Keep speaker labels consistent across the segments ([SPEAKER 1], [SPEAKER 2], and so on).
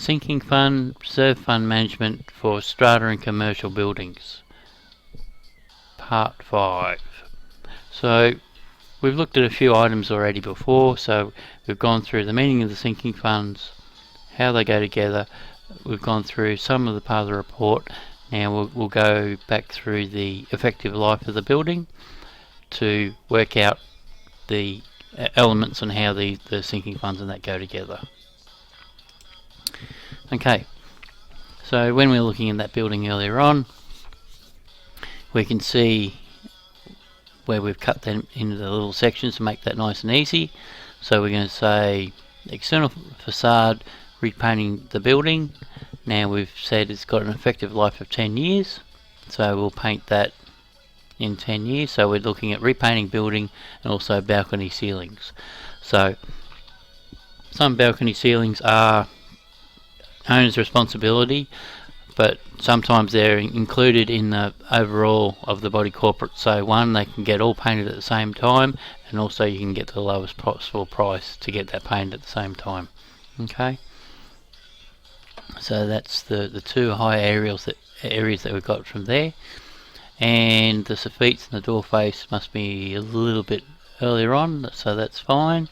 [SPEAKER 1] Sinking Fund, Reserve Fund Management for Strata and Commercial Buildings. Part 5. So we've looked at a few items already before, so we've gone through the meaning of the sinking funds, how they go together. We've gone through some of the part of the report. Now we'll go back through the effective life of the building to work out the elements and how the sinking funds and that go together. Okay, so when we were looking at that building earlier on, we can see where we've cut them into the little sections to make that nice and easy. So we're going to say external facade, repainting the building. Now we've said it's got an effective life of 10 years, so we'll paint that in 10 years. So we're looking at repainting building and also balcony ceilings. So some balcony ceilings are owner's responsibility, but sometimes they're included in the overall of the body corporate. So one, they can get all painted at the same time, and also you can get the lowest possible price to get that painted at the same time. Okay, so that's the two high areas that we've got from there. And the soffits and the door face must be a little bit earlier on, so that's fine.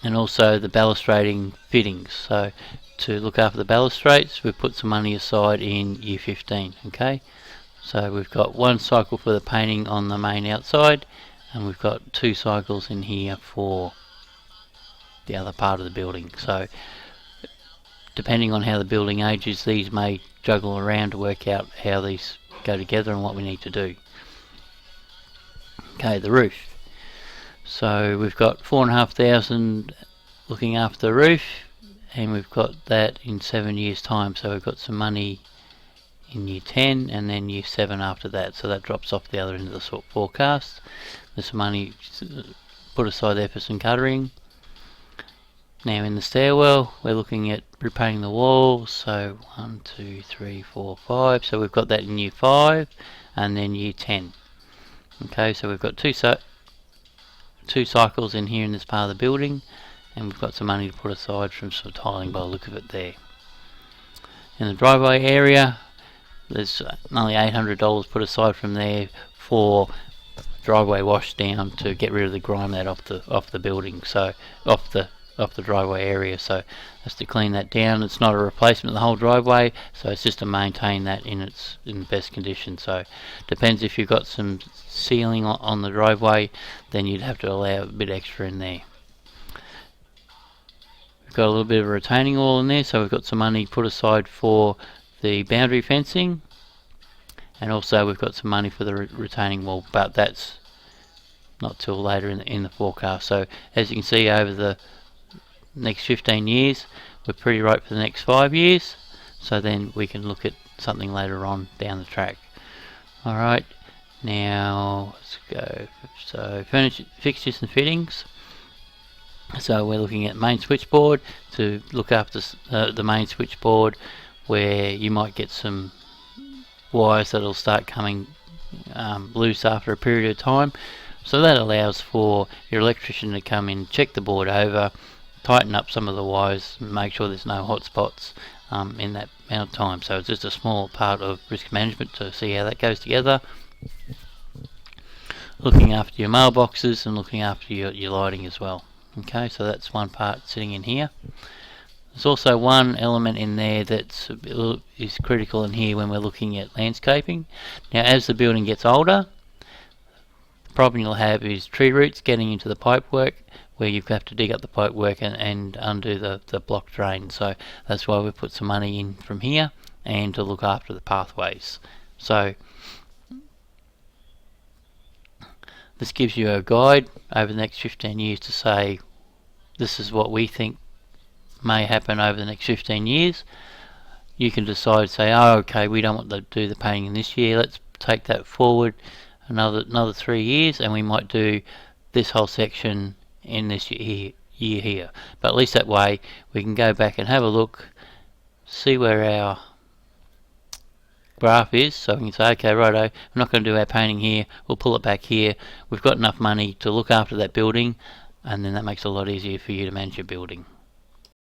[SPEAKER 1] And also the balustrading fittings. So to look after the balustrades, we've put some money aside in year 15. Okay, so we've got one cycle for the painting on the main outside, and we've got 2 cycles in here for the other part of the building. So depending on how the building ages, these may juggle around to work out how these go together and what we need to do. Okay, the roof. So we've got 4,500 looking after the roof, and we've got that in 7 years time. So we've got some money in year 10 and then year 7 after that, so that drops off the other end of the forecast. There's some money put aside there for some guttering. Now in the stairwell, we're looking at repainting the walls. So 1, 2, 3, 4, 5. So we've got that in year 5 and then year 10. Okay, so we've got two cycles in here in this part of the building, and we've got some money to put aside from some tiling by the look of it there. In the driveway area, there's only $800 put aside from there for driveway wash down to get rid of the grime that off the building, so off the driveway area. So that's to clean that down. It's not a replacement of the whole driveway, so it's just to maintain that in the best condition. So depends, if you've got some sealing on the driveway, then you'd have to allow a bit extra in there. We've got a little bit of retaining wall in there, so we've got some money put aside for the boundary fencing, and also we've got some money for the retaining wall, but that's not till later in the forecast. So as you can see, over the next 15 years, we're pretty right for the next 5 years, so then we can look at something later on down the track. Alright, now let's go. So furniture, fixtures and fittings. So we're looking at main switchboard, to look after the main switchboard, where you might get some wires that'll start coming loose after a period of time. So that allows for your electrician to come in, check the board over, tighten up some of the wires, and make sure there's no hot spots in that amount of time. So it's just a small part of risk management to see how that goes together. Looking after your mailboxes and looking after your lighting as well. Okay, so that's one part sitting in here. There's also one element in there that is critical in here when we're looking at landscaping. Now as the building gets older, the problem you'll have is tree roots getting into the pipework, where you have to dig up the pipework and undo the block drain. So that's why we put some money in from here, and to look after the pathways. So this gives you a guide over the next 15 years to say, this is what we think may happen over the next 15 years. You can decide, say, oh, okay, we don't want to do the painting in this year, let's take that forward another 3 years, and we might do this whole section in this year here. But at least that way we can go back and have a look, see where our graph is, so we can say, okay, righto, we're not going to do our painting here, we'll pull it back here. We've got enough money to look after that building, and then that makes it a lot easier for you to manage your building.